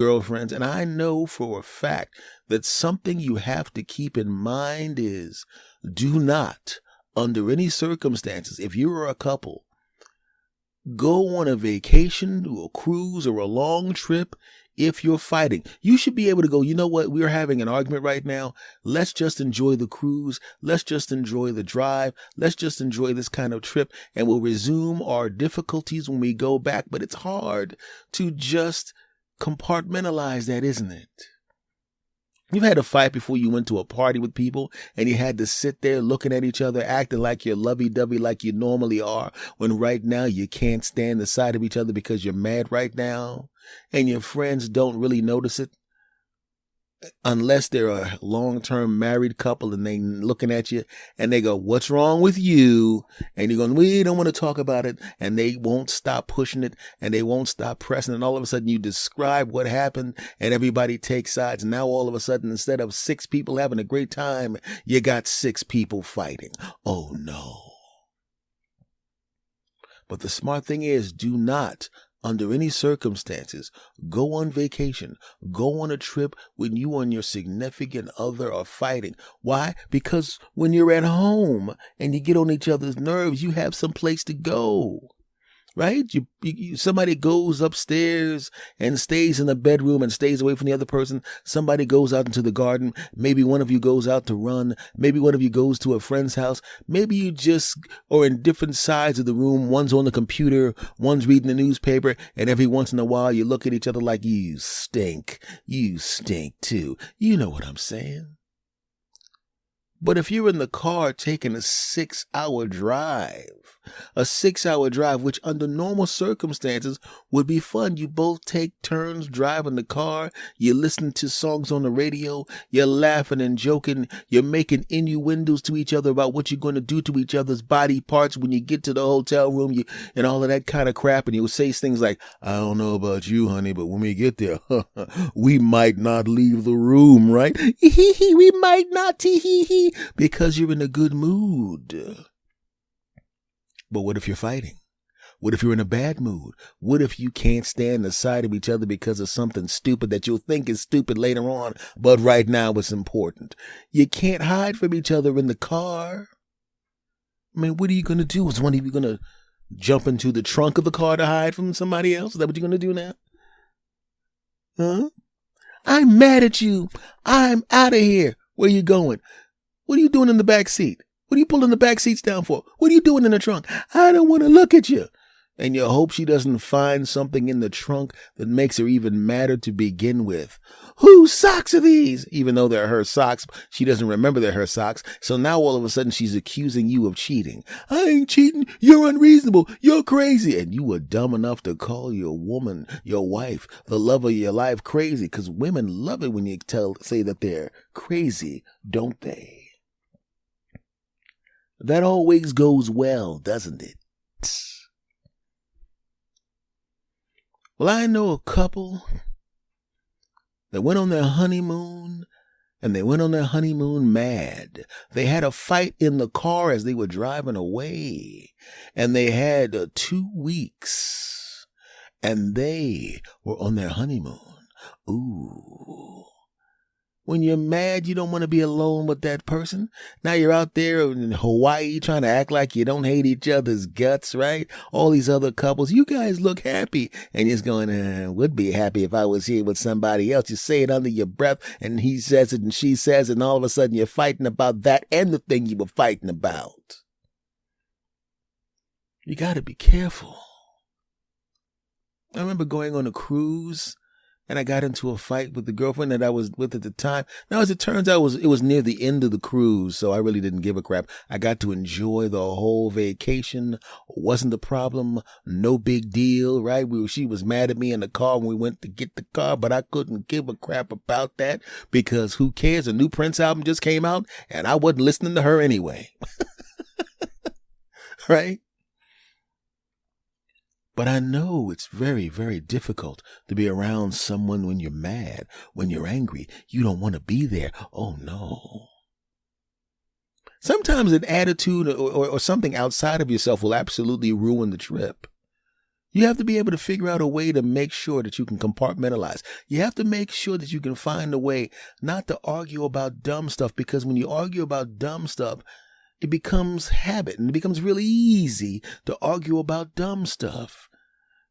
girlfriends. And I know for a fact that something you have to keep in mind is do not, under any circumstances, if you are a couple, go on a vacation or a cruise or a long trip if you're fighting. You should be able to go, you know what, we're having an argument right now. Let's just enjoy the cruise. Let's just enjoy the drive. Let's just enjoy this kind of trip, and we'll resume our difficulties when we go back. But it's hard to just compartmentalize that, isn't it? You've had a fight before you went to a party with people and you had to sit there looking at each other, acting like you're lovey-dovey like you normally are, when right now you can't stand the sight of each other because you're mad right now, and your friends don't really notice it unless they're a long-term married couple and they looking at you and they go, what's wrong with you? And you're going, we don't want to talk about it. And they won't stop pushing it and they won't stop pressing. And all of a sudden you describe what happened and everybody takes sides. And now all of a sudden, instead of 6 people having a great time, you got 6 people fighting. Oh no. But the smart thing is, do not, under any circumstances, go on vacation, go on a trip when you and your significant other are fighting. Why? Because when you're at home and you get on each other's nerves, you have some place to go. Right? Somebody goes upstairs and stays in the bedroom and stays away from the other person. Somebody goes out into the garden. Maybe one of you goes out to run. Maybe one of you goes to a friend's house. Maybe you just are in different sides of the room. One's on the computer, one's reading the newspaper, and every once in a while you look at each other like, you stink. You stink too. You know what I'm saying? But if you're in the car taking a 6-hour drive, which under normal circumstances would be fun. You both take turns driving the car. You listen to songs on the radio. You're laughing and joking. You're making innuendos to each other about what you're going to do to each other's body parts when you get to the hotel room, and all of that kind of crap. And you'll say things like, I don't know about you, honey, but when we get there, we might not leave the room, right? We might not, because you're in a good mood. But what if you're fighting? What if you're in a bad mood? What if you can't stand the sight of each other because of something stupid that you'll think is stupid later on, but right now it's important? You can't hide from each other in the car. I mean, what are you going to do? Is one of you going to jump into the trunk of the car to hide from somebody else? Is that what you're going to do now? Huh? I'm mad at you. I'm out of here. Where are you going? What are you doing in the back seat? What are you pulling the back seats down for? What are you doing in the trunk? I don't want to look at you. And you hope she doesn't find something in the trunk that makes her even madder to begin with. Whose socks are these? Even though they're her socks, she doesn't remember they're her socks. So now all of a sudden she's accusing you of cheating. I ain't cheating. You're unreasonable. You're crazy. And you were dumb enough to call your woman, your wife, the love of your life crazy, because women love it when you say that they're crazy, don't they? That always goes well, doesn't it? Well, I know a couple that went on their honeymoon, and they went on their honeymoon mad. They had a fight in the car as they were driving away, and they had 2 weeks, and they were on their honeymoon. Ooh. When you're mad, you don't want to be alone with that person. Now you're out there in Hawaii trying to act like you don't hate each other's guts, right? All these other couples, you guys look happy. And you're just going, would be happy if I was here with somebody else. You say it under your breath, and he says it and she says it, and all of a sudden you're fighting about that and the thing you were fighting about. You got to be careful. I remember going on a cruise, and I got into a fight with the girlfriend that I was with at the time. Now, as it turns out, it was near the end of the cruise, so I really didn't give a crap. I got to enjoy the whole vacation. Wasn't a problem. No big deal, right? She was mad at me in the car when we went to get the car, but I couldn't give a crap about that because who cares? A new Prince album just came out, and I wasn't listening to her anyway. Right? But I know it's very, very difficult to be around someone when you're mad, when you're angry. You don't want to be there. Oh, no. Sometimes an attitude or something outside of yourself will absolutely ruin the trip. You have to be able to figure out a way to make sure that you can compartmentalize. You have to make sure that you can find a way not to argue about dumb stuff, because when you argue about dumb stuff, it becomes habit, and it becomes really easy to argue about dumb stuff.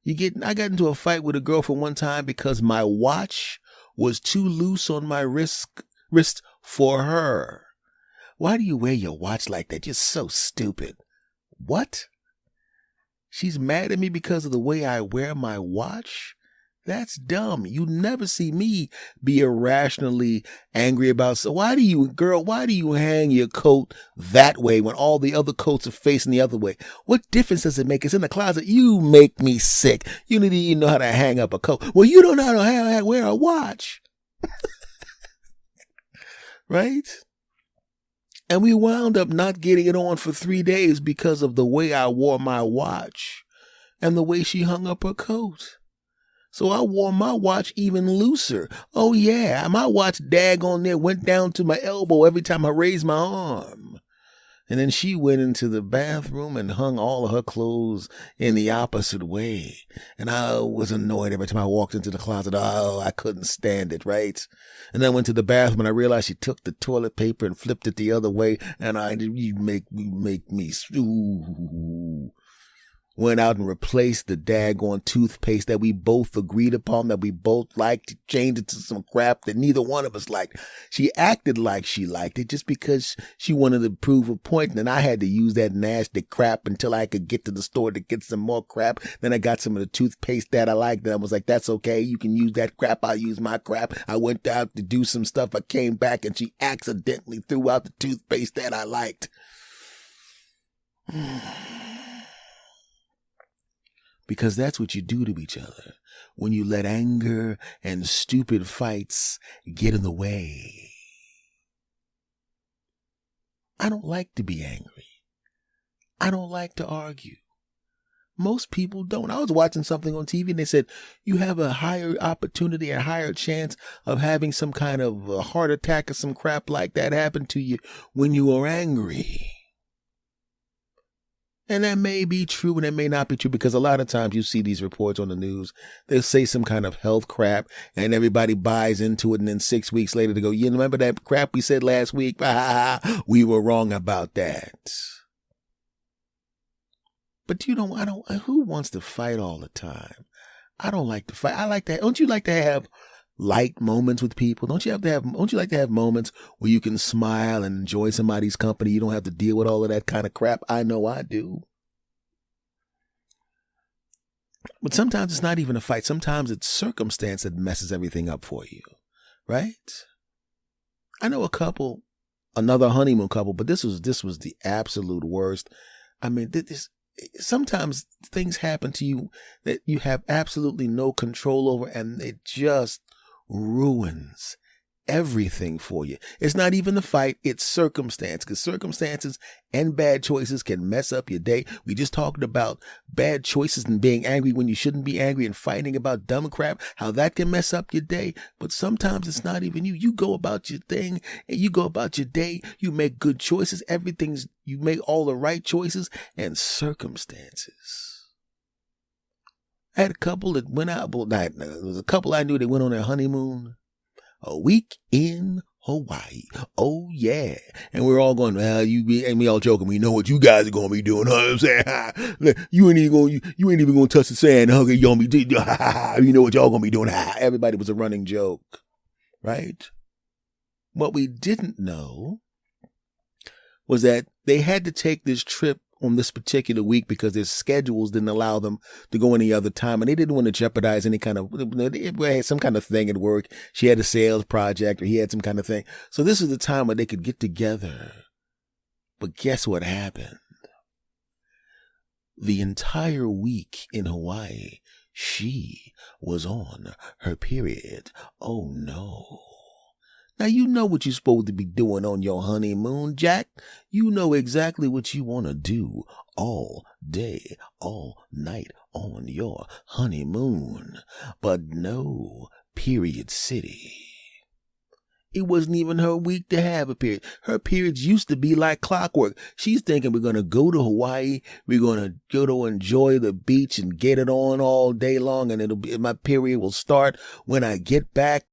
I got into a fight with a girlfriend one time because my watch was too loose on my wrist for her. Why do you wear your watch like that? You're so stupid. What? She's mad at me because of the way I wear my watch? That's dumb. You never see me be irrationally angry about, so why do you hang your coat that way when all the other coats are facing the other way? What difference does it make? It's in the closet. You make me sick. You need to even know how to hang up a coat. Well, you don't know how to wear a watch. Right? And we wound up not getting it on for 3 days because of the way I wore my watch and the way she hung up her coat. So I wore my watch even looser. Oh yeah, my watch daggone there went down to my elbow every time I raised my arm. And then she went into the bathroom and hung all of her clothes in the opposite way. And I was annoyed every time I walked into the closet. Oh, I couldn't stand it, right? And then I went to the bathroom and I realized she took the toilet paper and flipped it the other way. And you make me, ooh. Went out and replaced the daggone toothpaste that we both agreed upon, that we both liked, changed it to some crap that neither one of us liked. She acted like she liked it just because she wanted to prove a point, and I had to use that nasty crap until I could get to the store to get some more crap. Then I got some of the toothpaste that I liked, and I was like, that's okay, you can use that crap, I'll use my crap. I went out to do some stuff, I came back, and she accidentally threw out the toothpaste that I liked. Because that's what you do to each other when you let anger and stupid fights get in the way. I don't like to be angry. I don't like to argue. Most people don't. I was watching something on TV and they said you have a higher opportunity, a higher chance of having some kind of a heart attack or some crap like that happen to you when you are angry. And that may be true and it may not be true, because a lot of times you see these reports on the news, they'll say some kind of health crap and everybody buys into it. And then 6 weeks later they go, you remember that crap we said last week? We were wrong about that. But who wants to fight all the time? I don't like to fight. Don't you like to have light moments with people? Don't you like to have moments where you can smile and enjoy somebody's company? You don't have to deal with all of that kind of crap. I know I do. But sometimes it's not even a fight. Sometimes it's circumstance that messes everything up for you, right? I know a couple, another honeymoon couple, but this was the absolute worst. I mean, sometimes things happen to you that you have absolutely no control over, and it just ruins everything for you. It's not even the fight, it's circumstance, because circumstances and bad choices can mess up your day. We just talked about bad choices and being angry when you shouldn't be angry and fighting about dumb crap, how that can mess up your day. But sometimes it's not even you. You go about your thing and you go about your day. You make good choices. You make all the right choices, and circumstances. I had a couple that went out. There was a couple I knew that went on their honeymoon a week in Hawaii. Oh yeah. And we're all going, well, and we all joking, we know what you guys are going to be doing. Huh? I'm saying, you ain't even going to touch the sand. Okay, you know what y'all going to be doing. Everybody was a running joke, right? What we didn't know was that they had to take this trip on this particular week because their schedules didn't allow them to go any other time, and they didn't want to jeopardize any kind of, they had some kind of thing at work. She had a sales project, or he had some kind of thing. So this is the time where they could get together. But guess what happened? The entire week in Hawaii, she was on her period. Oh no. Now, you know what you're supposed to be doing on your honeymoon, Jack. You know exactly what you want to do all day, all night on your honeymoon. But no, Period City. It wasn't even her week to have a period. Her periods used to be like clockwork. She's thinking we're going to go to Hawaii. We're going to go to enjoy the beach and get it on all day long. And my period will start when I get back